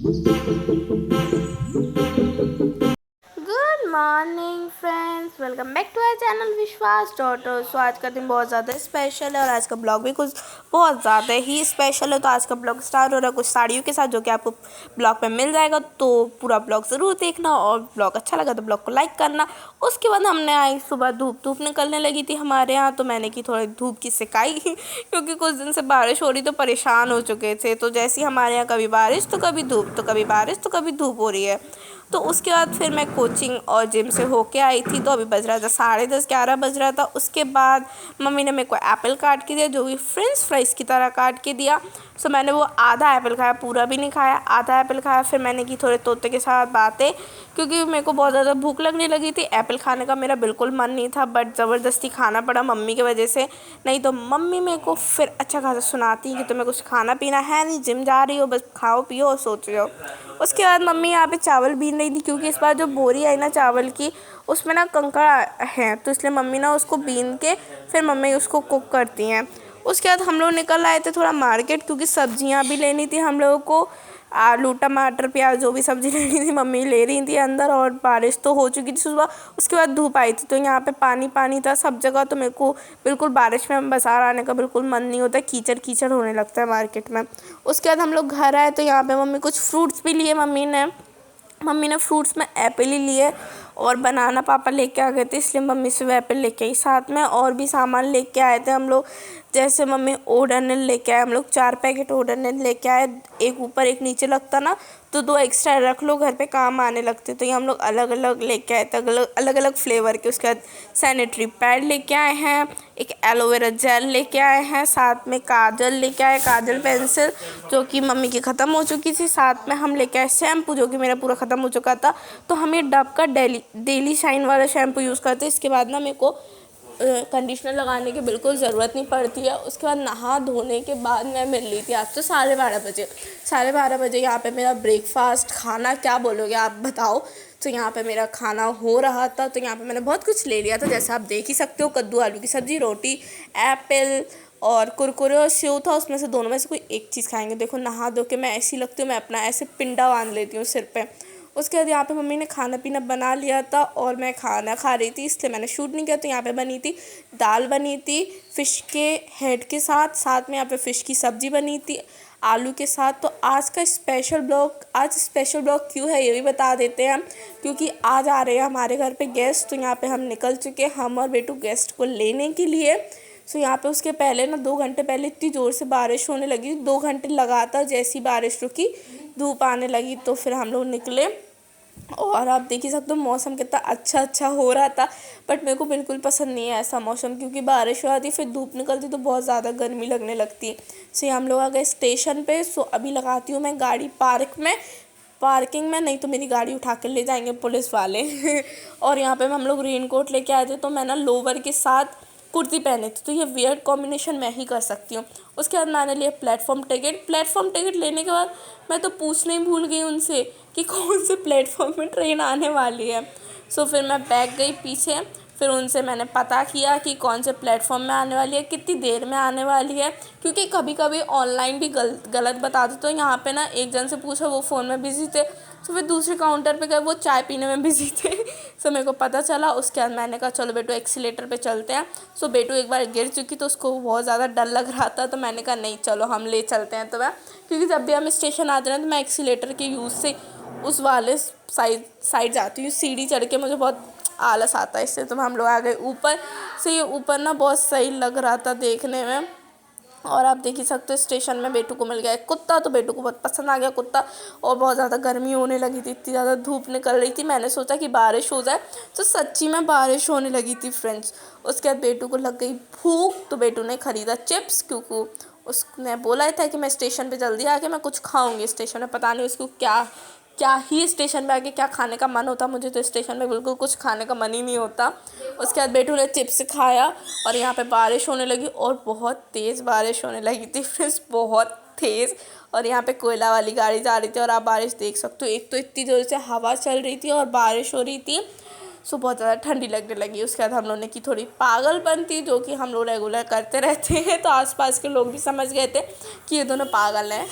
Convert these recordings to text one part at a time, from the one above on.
Good morning friends, welcome back to our channel Vishwas daughter. So आज का दिन बहुत ज़्यादा स्पेशल है और आज का ब्लॉग भी कुछ बहुत ज़्यादा ही स्पेशल है। तो आज का ब्लॉग स्टार्ट हो रहा है कुछ साड़ियों के साथ, जो कि आपको ब्लॉग में मिल जाएगा। तो पूरा ब्लॉग ज़रूर देखना और ब्लॉग अच्छा लगा तो ब्लॉग को लाइक करना। उसके बाद हमने आई सुबह धूप निकलने लगी थी हमारे यहाँ, तो मैंने की थोड़ी धूप की सिकाई क्योंकि कुछ दिन से बारिश हो रही तो परेशान हो चुके थे। तो जैसे ही हमारे यहाँ कभी बारिश तो कभी धूप, तो कभी बारिश तो कभी धूप हो रही है। तो उसके बाद फिर मैं कोचिंग और जिम से होके आई थी, तो अभी बज रहा था 10:30 11 बज रहा था। उसके बाद मम्मी ने मेरे को एप्पल काट के दिया, जो कि फ्रेंच फ्राइज़ की तरह काट के दिया। सो मैंने वो आधा एप्पल खाया, पूरा भी नहीं खाया, आधा एप्पल खाया। फिर मैंने की थोड़े तोते के साथ बातें, क्योंकि मेरे को बहुत ज़्यादा भूख लगने लगी थी। एप्पल खाने का मेरा बिल्कुल मन नहीं था, बट ज़बरदस्ती खाना पड़ा मम्मी की वजह से। नहीं तो मम्मी मेरे को फिर अच्छा खासा सुनाती कि तुम्हें कुछ खाना पीना है नहीं, जिम जा रही हो, बस खाओ पियो और सोच रहे हो। उसके बाद मम्मी यहाँ पे चावल बीन रही थी, क्योंकि इस बार जो बोरी आई ना चावल की, उसमें ना कंकड़ है, तो इसलिए मम्मी ना उसको बीन के फिर मम्मी उसको कुक करती हैं। उसके बाद हम लोग निकल आए थे थोड़ा मार्केट, क्योंकि सब्जियां भी लेनी थी हम लोगों को। आलू टमाटर प्याज जो भी सब्ज़ी लेनी थी मम्मी ले रही थी अंदर, और बारिश तो हो चुकी थी सुबह। उसके बाद धूप आई थी, तो यहाँ पे पानी पानी था सब जगह। तो मेरे को बिल्कुल बारिश में बाज़ार आने का बिल्कुल मन नहीं होता, कीचड़ कीचड़ होने लगता है मार्केट में। उसके बाद हम लोग घर आए, तो यहाँ पे मम्मी कुछ फ्रूट्स भी लिए। मम्मी ने फ्रूट्स में एप्पल ही लिए, और बनाना पापा लेके आ गए थे, इसलिए मम्मी से वो एप्पल लेके आई। साथ में और भी सामान लेके आए थे हम लोग, जैसे मम्मी ओडोनिल लेके आए, हम लोग 4 पैकेट ओडोनिल लेके आए। एक ऊपर एक नीचे लगता ना, तो 2 एक्स्ट्रा रख लो, घर पे काम आने लगते। तो ये हम लोग अलग अलग लेके आए थे, अलग अलग फ्लेवर के। उसके बाद सैनिटरी पैड लेके आए हैं, एक एलोवेरा जेल लेके आए हैं, साथ में काजल लेके आए, काजल पेंसिल जो कि मम्मी की ख़त्म हो चुकी थी। साथ में हम लेके आए शैम्पू, जो कि मेरा पूरा ख़त्म हो चुका था। तो हम ये डव का डेली शाइन वाला शैम्पू यूज़ करते हैं। इसके बाद ना मेरे को कंडीशनर लगाने की बिल्कुल ज़रूरत नहीं पड़ती है। उसके बाद नहा धोने के बाद मैं मिल ली थी आपसे 12:30 बजे। 12:30 बजे यहाँ पे मेरा ब्रेकफास्ट, खाना क्या बोलोगे आप बताओ। तो यहाँ पे मेरा खाना हो रहा था, तो यहाँ पे मैंने बहुत कुछ ले लिया था, जैसे आप देख ही सकते हो। कद्दू आलू की सब्ज़ी, रोटी, एप्पल और कुरकुरे और सेव था। उसमें से दोनों में से कोई एक चीज़ खाएंगे। देखो नहा धो के मैं ऐसी लगती हूँ, मैं अपना ऐसे पिंडा बांध लेती हूँ सिर पे। उसके बाद यहाँ पे मम्मी ने खाना पीना बना लिया था, और मैं खाना खा रही थी, इसलिए मैंने शूट नहीं किया। तो यहाँ पे बनी थी दाल, बनी थी फ़िश के हेड के साथ, साथ में यहाँ पे फ़िश की सब्ज़ी बनी थी आलू के साथ। तो आज स्पेशल ब्लॉग क्यों है ये भी बता देते हैं हम, क्योंकि आज आ रहे हैं हमारे घर पे गेस्ट। तो यहाँ पे हम निकल चुके हैं, हम और बेटू, गेस्ट को लेने के लिए। सो यहाँ पे उसके पहले ना 2 घंटे पहले इतनी ज़ोर से बारिश होने लगी, 2 घंटे लगातार। जैसी बारिश रुकी धूप आने लगी, तो फिर हम लोग निकले। और आप देख ही सकते हो मौसम कितना अच्छा हो रहा था, बट मेरे को बिल्कुल पसंद नहीं है ऐसा मौसम, क्योंकि बारिश हो जाती फिर धूप निकलती तो बहुत ज़्यादा गर्मी लगने लगती है। सो हम लोग आ गए स्टेशन पे। सो अभी लगाती हूँ मैं गाड़ी पार्किंग में, नहीं तो मेरी गाड़ी उठा कर ले जाएंगे पुलिस वाले और यहाँ पे हम लोग रेनकोट लेके आए थे, तो मैं ना लोवर के साथ कुर्ती पहने थी, तो ये वियर्ड कॉम्बिनेशन मैं ही कर सकती हूँ। उसके बाद मैंने लिया प्लेटफॉर्म टिकट लेने के बाद मैं तो पूछने ही भूल गई उनसे कि कौन से प्लेटफॉर्म में ट्रेन आने वाली है। सो फिर मैं बैठ गई पीछे, फिर उनसे मैंने पता किया कि कौन से प्लेटफॉर्म में आने वाली है, कितनी देर में आने वाली है, क्योंकि कभी कभी ऑनलाइन भी गलत बता दो। तो यहाँ पे ना एक जन से पूछा, वो फ़ोन में बिज़ी थे। तो फिर दूसरे काउंटर पे गए, वो चाय पीने में बिज़ी थे। सो मेरे को पता चला। उसके बाद मैंने कहा चलो बेटू एक्सीलेटर पे चलते हैं। सो बेटू एक बार गिर चुकी, तो उसको बहुत ज़्यादा डर लग रहा था, तो मैंने कहा नहीं चलो हम ले चलते हैं। तो मैं, क्योंकि जब भी हम स्टेशन आते हैं तो मैं एक्सीलेटर के यूज़ से उस वाले साइड जाती हूँ, सीढ़ी चढ़ के मुझे बहुत आलस आता है इससे। तो हम लोग आ गए ऊपर से। ये ऊपर ना बहुत सही लग रहा था देखने में, और आप देख ही सकते हो स्टेशन में बेटू को मिल गया एक कुत्ता, तो बेटू को बहुत पसंद आ गया कुत्ता। और बहुत ज़्यादा गर्मी होने लगी थी, इतनी ज़्यादा धूप निकल रही थी, मैंने सोचा कि बारिश हो जाए, तो सच्ची में बारिश होने लगी थी फ्रेंड्स। उसके बाद बेटू को लग गई भूख, तो बेटू ने ख़रीदा चिप्स, क्योंकि उसने बोला था कि मैं स्टेशन पे जल्दी आके मैं कुछ खाऊंगी स्टेशन में। पता नहीं उसको क्या क्या ही स्टेशन पे आके क्या खाने का मन होता, मुझे तो स्टेशन में बिल्कुल कुछ खाने का मन ही नहीं होता। उसके बाद बेटू ने चिप्स खाया, और यहाँ पे बारिश होने लगी, और बहुत तेज़ बारिश होने लगी थी फ्रेंड्स, बहुत तेज़। और यहाँ पे कोयला वाली गाड़ी जा रही थी, और आप बारिश देख सकते हो। एक तो इतनी ज़ोर से हवा चल रही थी और बारिश हो रही थी। सो बहुत ज़्यादा ठंडी लगने लगी। उसके बाद हम लोगों ने की थोड़ी पागलपंती, जो कि हम लोग रेगुलर करते रहते हैं, तो आसपास के लोग भी समझ गए थे कि ये दोनों पागल हैं।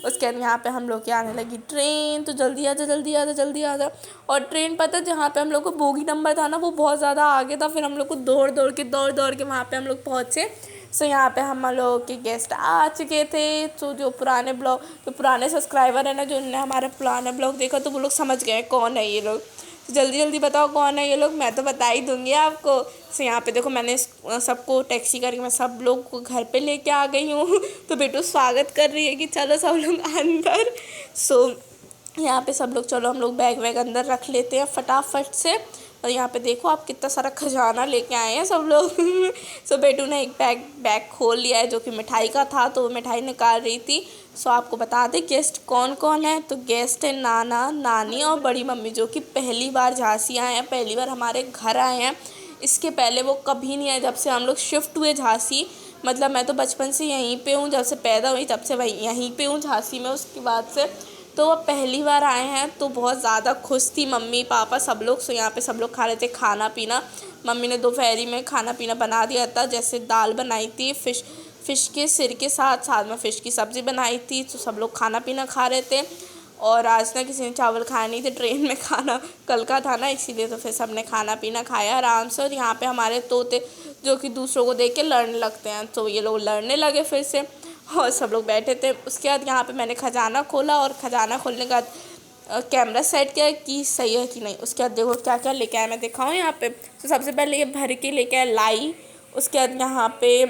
उसके बाद यहाँ पे हम लोग की आने लगी ट्रेन, तो जल्दी आ जा जल्दी आ जा जल्दी आ जा। और ट्रेन पता है जहाँ पे हम लोग को बोगी नंबर था ना, वो बहुत ज़्यादा आगे था। फिर हम लोग को दौड़ दौड़ के वहाँ पे हम लोग पहुँचे। सो यहाँ पे हम लोग के गेस्ट आ चुके थे। तो जो पुराने सब्सक्राइबर है ना, जो उन्होंने हमारा पुराना ब्लॉग देखा, तो वो लोग समझ गए कौन है ये लोग। तो जल्दी जल्दी बताओ कौन है ये लोग, मैं तो बता ही दूंगी आपको। सो यहाँ पे देखो मैंने सबको टैक्सी करके मैं सब लोग को घर पे लेके आ गई हूँ। तो बेटू स्वागत कर रही है कि चलो सब लोग अंदर। सो यहाँ पे सब लोग, चलो हम लोग बैग वैग अंदर रख लेते हैं फटाफट से। और यहाँ पे देखो आप कितना सारा खजाना लेके आए हैं सब लोग। सो बेटू ने एक बैग खोल लिया है जो कि मिठाई का था, तो वो मिठाई निकाल रही थी। सो आपको बता दें गेस्ट कौन कौन है। तो गेस्ट है नाना नानी और बड़ी मम्मी, जो कि पहली बार झांसी आए हैं, पहली बार हमारे घर आए हैं। इसके पहले वो कभी नहीं आए, जब से हम लोग शिफ्ट हुए झांसी। मतलब मैं तो बचपन से यहीं पे हूँ, जब से पैदा हुई तब से वहीं यहीं पे हूँ झांसी में। उसके बाद से तो वो पहली बार आए हैं, तो बहुत ज़्यादा खुश थी मम्मी पापा सब लोग। सो यहाँ पे सब लोग खा रहे थे खाना पीना। मम्मी ने दोपहरी में खाना पीना बना दिया था, जैसे दाल बनाई थी फ़िश के सिर के साथ में फ़िश की सब्ज़ी बनाई थी। तो सब लोग खाना पीना खा रहे थे। और आज ना किसी ने चावल खाए नहीं थे, ट्रेन में खाना कल का था ना, इसीलिए तो फिर सब ने खाना पीना खाया आराम से। और यहाँ पे हमारे तोते जो कि दूसरों को देख के लड़ने लगते हैं, तो ये लोग लड़ने लगे फिर से। और सब लोग बैठे थे। उसके बाद यहाँ पे मैंने खजाना खोला, और खजाना खोलने के बाद कैमरा सेट किया कि सही है कि नहीं। उसके बाद देखो क्या क्या लेके आए, मैं दिखाऊँ यहाँ पे। तो सबसे पहले ये भर के लेके आए लाई। उसके बाद यहाँ पे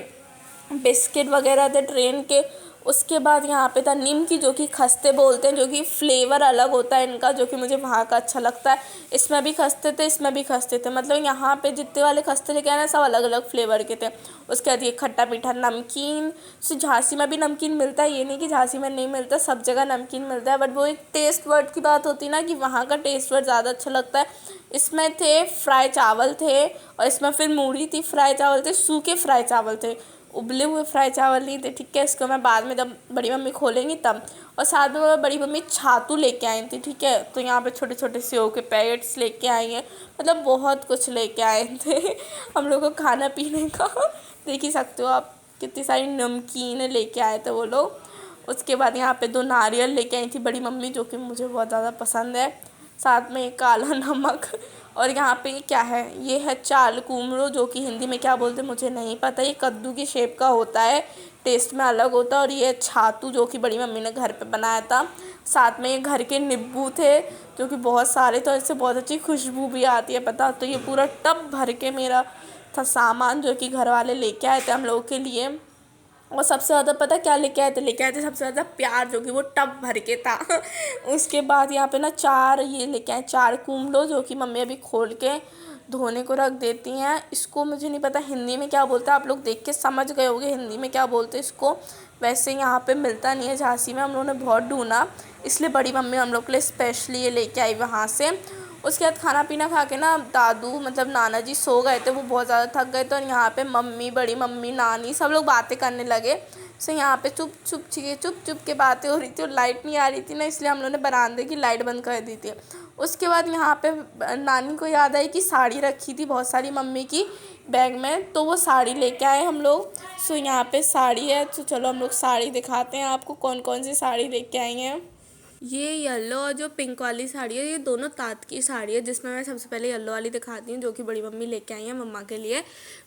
बिस्किट वगैरह थे ट्रेन के। उसके बाद यहाँ पे था निमकी, जो कि खस्ते बोलते हैं, जो कि फ्लेवर अलग होता है इनका, जो कि मुझे वहाँ का अच्छा लगता है। इसमें भी खस्ते थे, इसमें भी खस्ते थे, मतलब यहाँ पे जितने वाले खस्ते लेके आए ना, सब अलग अलग फ्लेवर के थे। उसके बाद ये खट्टा मीठा नमकीन। सो झांसी में भी नमकीन मिलता है, ये नहीं कि झांसी में नहीं मिलता, सब जगह नमकीन मिलता है। बट वो एक टेस्ट वर्ड की बात होती है ना, कि वहाँ का टेस्ट वर्ड ज़्यादा अच्छा लगता है। इसमें थे फ्राई चावल थे, और इसमें फिर मूढ़ी थी, फ्राई चावल थे, सूखे फ्राई चावल थे, उबले हुए फ्राई चावल नहीं थे। ठीक है, इसको मैं बाद में जब बड़ी मम्मी खोलेंगी तब। और साथ में बड़ी मम्मी छातू लेके आई थी। ठीक है, तो यहाँ पे छोटे छोटे सेव के पैकेट्स लेके आई हैं, मतलब बहुत कुछ लेके आए थे हम लोग को खाना पीने का। देख ही सकते हो आप, कितनी सारी नमकीन लेके आए थे वो लोग। उसके बाद यहाँ पे 2 नारियल लेके आई थी बड़ी मम्मी, जो कि मुझे बहुत ज़्यादा पसंद है। साथ में एक काला नमक। और यहाँ पे ये क्या है, ये है चाल कुमड़ो, जो कि हिंदी में क्या बोलते हैं मुझे नहीं पता। ये कद्दू की शेप का होता है, टेस्ट में अलग होता है। और ये छातू, जो कि बड़ी मम्मी ने घर पे बनाया था। साथ में ये घर के नींबू थे, जो कि बहुत सारे, तो इससे बहुत अच्छी खुशबू भी आती है पता। तो ये पूरा टब भर के मेरा था सामान, जो कि घर वाले लेके आए थे हम लोगों के लिए। और सबसे ज़्यादा पता क्या लेके आए थे सबसे ज़्यादा प्यार, जो कि वो टब भर के था। उसके बाद यहाँ पे ना 4 ये लेके आए, 4 कुमड़ो, जो कि मम्मी अभी खोल के धोने को रख देती हैं। इसको मुझे नहीं पता हिंदी में क्या बोलते हैं, आप लोग देख के समझ गए होंगे हिंदी में क्या बोलते हैं इसको। वैसे यहाँ पे मिलता नहीं है झांसी में, हम लोगों ने बहुत ढूंढा, इसलिए बड़ी मम्मी हम लोग के लिए स्पेशली ये लेके आई वहाँ से। उसके बाद खाना पीना खा के ना दादू मतलब नाना जी सो गए थे, वो बहुत ज़्यादा थक गए थे। और यहाँ पे मम्मी, बड़ी मम्मी, नानी सब लोग बातें करने लगे। सो यहाँ पे चुप चुप के बातें हो रही थी, और लाइट नहीं आ रही थी ना, इसलिए हम लोगों ने बरामदे की लाइट बंद कर दी थी। उसके बाद यहाँ पे नानी को याद आई कि साड़ी रखी थी बहुत सारी मम्मी की बैग में, तो वो साड़ी लेके आए हम लोग। सो यहाँ पे साड़ी है, तो चलो हम लोग साड़ी दिखाते हैं आपको कौन कौन सी साड़ी लेके आई हैं। ये येलो और जो पिंक वाली साड़ी है, ये दोनों तात की साड़ी है, जिसमें मैं सबसे पहले येलो वाली दिखाती हूँ, जो कि बड़ी मम्मी लेके आई हैं मम्मा के लिए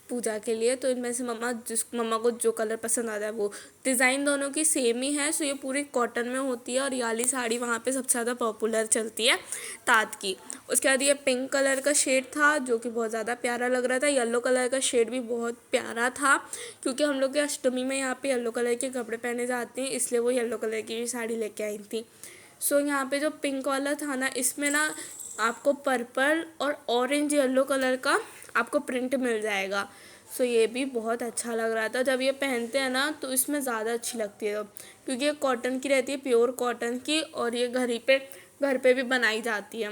पूजा के लिए। तो इनमें से मम्मा को जो कलर पसंद आता है वो। डिज़ाइन दोनों की सेम ही है। सो ये पूरी कॉटन में होती है, और ये वाली साड़ी वहाँ पे सबसे ज़्यादा पॉपुलर चलती है तात की। उसके बाद ये पिंक कलर का शेड था, जो कि बहुत ज़्यादा प्यारा लग रहा था। येलो कलर का शेड भी बहुत प्यारा था, क्योंकि हम लोग के अष्टमी में यहाँ पे येलो कलर के कपड़े पहने जाते हैं, इसलिए वो येलो कलर की साड़ी लेके आई थी। सो यहाँ पे जो पिंक वाला था ना, इसमें ना आपको पर्पल और ऑरेंज येलो कलर का आपको प्रिंट मिल जाएगा। सो ये भी बहुत अच्छा लग रहा था, जब ये पहनते हैं ना तो इसमें ज़्यादा अच्छी लगती है, क्योंकि ये कॉटन की रहती है, प्योर कॉटन की, और ये घर पे भी बनाई जाती है।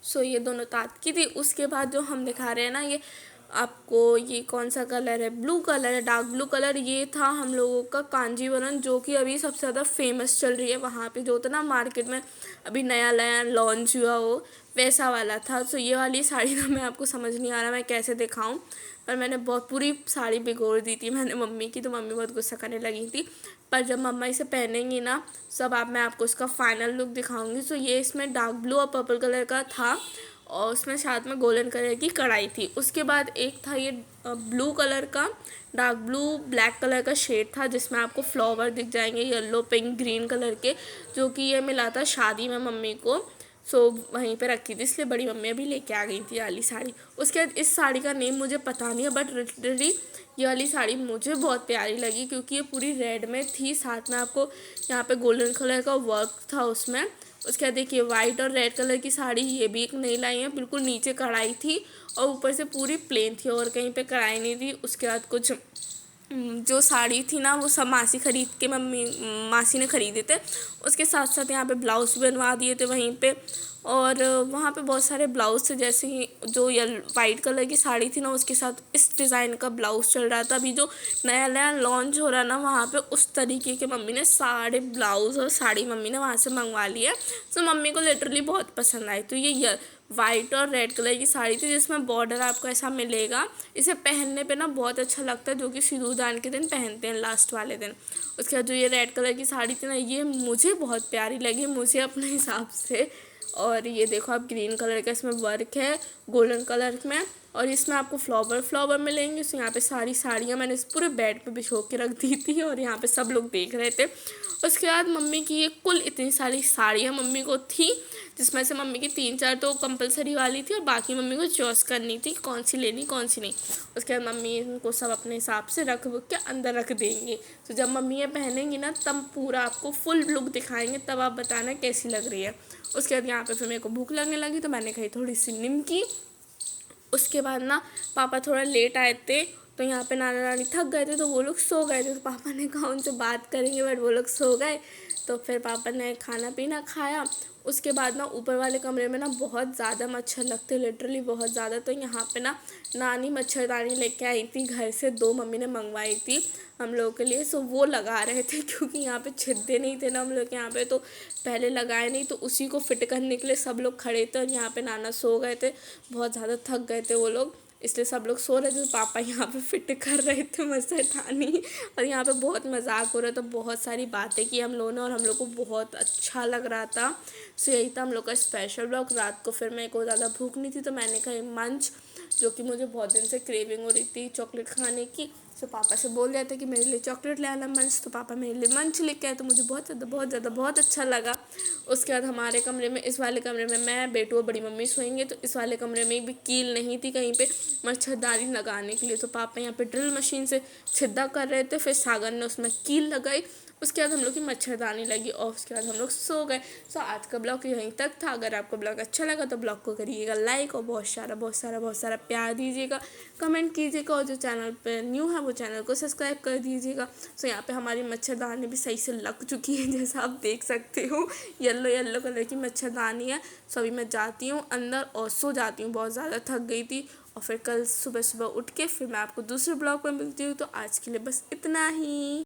सो ये दोनों तात की थी। उसके बाद जो हम दिखा रहे हैं ना, ये आपको ये कौन सा कलर है, ब्लू कलर है, डार्क ब्लू कलर। ये था हम लोगों का कांजीवरम, जो कि अभी सबसे ज़्यादा फेमस चल रही है वहाँ पे, जो होता ना मार्केट में अभी नया नया लॉन्च हुआ हो, वैसा वाला था। तो ये वाली साड़ी ना मैं आपको समझ नहीं आ रहा मैं कैसे दिखाऊं, पर मैंने बहुत पूरी साड़ी भिगोड़ दी थी मैंने मम्मी की, तो मम्मी बहुत गुस्सा करने लगी थी। पर जब मम्मा इसे पहनेंगी ना सब आप मैं आपको इसका फाइनल लुक दिखाऊंगी। तो ये इसमें डार्क ब्लू और पर्पल कलर का था, और उसमें साथ में गोल्डन कलर की कढ़ाई थी। उसके बाद एक था ये ब्लू कलर का, डार्क ब्लू ब्लैक कलर का शेड था, जिसमें आपको फ्लावर दिख जाएंगे येलो पिंक ग्रीन कलर के, जो कि ये मिला था शादी में मम्मी को। सो वहीं पे रखी थी, इसलिए बड़ी मम्मी अभी लेके आ गई थी ये वाली साड़ी। उसके बाद इस साड़ी का नेम मुझे पता नहीं है, बट लिटरली ये वाली साड़ी मुझे बहुत प्यारी लगी, क्योंकि ये पूरी रेड में थी, साथ में आपको यहाँ पे गोल्डन कलर का वर्क था उसमें। उसके बाद देखिए वाइट और रेड कलर की साड़ी ये भी एक नई लाई है, बिल्कुल नीचे कढ़ाई थी और ऊपर से पूरी प्लेन थी और कहीं पे कढ़ाई नहीं थी। उसके बाद कुछ जो साड़ी थी ना वो सब मासी खरीद के मम्मी मासी ने खरीदे थे। उसके साथ साथ यहाँ पे ब्लाउज भी बनवा दिए थे वहीं पे, और वहाँ पे बहुत सारे ब्लाउज थे, जैसे कि जो वाइट कलर की साड़ी थी ना उसके साथ इस डिज़ाइन का ब्लाउज चल रहा था। अभी जो नया नया लॉन्च हो रहा ना वहाँ पे उस तरीके के मम्मी ने सारे ब्लाउज और साड़ी मम्मी ने वहाँ से मंगवा लिया। तो मम्मी को लिटरली बहुत पसंद आई। तो ये वाइट और रेड कलर की साड़ी थी, जिसमें बॉर्डर आपको ऐसा मिलेगा। इसे पहनने पे ना बहुत अच्छा लगता है, जो कि सिंदूरदान के दिन पहनते हैं लास्ट वाले दिन। उसके बाद जो ये रेड कलर की साड़ी थी ना ये मुझे बहुत प्यारी लगी मुझे अपने हिसाब से। और ये देखो आप ग्रीन कलर का इसमें वर्क है गोल्डन कलर में, और इसमें आपको फ्लावर मिलेंगे। तो यहाँ पे सारी साड़ियाँ मैंने इस पूरे बेड पे बिछो के रख दी थी और यहाँ पे सब लोग देख रहे थे। उसके बाद मम्मी की ये कुल इतनी सारी साड़ियाँ मम्मी को थी, जिसमें से मम्मी की 3-4 तो कंपलसरी वाली थी और बाकी मम्मी को चॉइस करनी थी कौन सी लेनी कौन सी नहीं। उसके बाद मम्मी इनको सब अपने हिसाब से रख के अंदर रख देंगी। तो जब मम्मी ये पहनेंगी ना तब पूरा आपको फुल लुक दिखाएंगे, तब आप बताना कैसी लग रही है। उसके बाद यहाँ पे फिर मेरे को भूख लगने लगी तो मैंने खाई थोड़ी सी निमकी। उसके बाद ना पापा थोड़ा लेट आए थे, तो यहाँ पे नाना नानी थक गए थे तो वो लोग सो गए थे। तो पापा ने कहा उनसे बात करेंगे, बट वो लोग सो गए। तो फिर पापा ने खाना पीना खाया। उसके बाद ना ऊपर वाले कमरे में ना बहुत ज़्यादा मच्छर लगते, लिटरली बहुत ज़्यादा। तो यहाँ पे ना नानी मच्छरदानी लेके आई थी घर से, 2 मम्मी ने मंगवाई थी हम लोगों के लिए। सो वो लगा रहे थे, क्योंकि यहाँ पे छिद्दे नहीं थे ना हम लोग के यहाँ पे, तो पहले लगाए नहीं, तो उसी को फिट करने के लिए सब लोग खड़े थे। और यहाँ पे नाना सो गए थे, बहुत ज़्यादा थक गए थे वो लोग, इसलिए सब लोग सो रहे थे। तो पापा यहाँ पे फिट कर रहे थे मच्छरदानी, और यहाँ पे बहुत मजाक हो रहा था, बहुत सारी बातें की हम लोगों ने और हम लोग को बहुत अच्छा लग रहा था। सो यही था हम लोग का स्पेशल ब्लॉग। रात को फिर मेरे को ज़्यादा भूख नहीं थी, तो मैंने कहा मंच, जो कि मुझे बहुत दिन से क्रेविंग हो रही थी चॉकलेट खाने की। सो पापा से बोल रहे थे कि मेरे लिए चॉकलेट ले आना मंच, तो पापा मेरे लिए मंच लेके आए, तो मुझे बहुत अच्छा लगा। उसके बाद हमारे कमरे में, इस वाले कमरे में मैं बेटू और बड़ी मम्मी सोएंगे, तो इस वाले कमरे में भी कील नहीं थी कहीं पे मच्छरदानी लगाने के लिए। तो पापा यहाँ पे ड्रिल मशीन से छिद्दा कर रहे थे, फिर सागर ने उसमें कील लगाई। उसके बाद हम लोग की मच्छरदानी लगी और उसके बाद हम लोग सो गए। सो आज का ब्लॉग यहीं तक था। अगर आपको ब्लॉग अच्छा लगा तो ब्लॉग को करिएगा लाइक और बहुत सारा प्यार दीजिएगा, कमेंट कीजिएगा, और जो चैनल पर न्यू है वो चैनल को सब्सक्राइब कर दीजिएगा। सो यहाँ पे हमारी मच्छरदानी भी सही से लग चुकी है, जैसा आप देख सकते हो येलो कलर की मच्छरदानी है। सो अभी मैं जाती हूँ अंदर और सो जाती हूँ, बहुत ज़्यादा थक गई थी। और फिर कल सुबह उठ के फिर मैं आपको दूसरे ब्लॉग पर मिलती हूँ। तो आज के लिए बस इतना ही।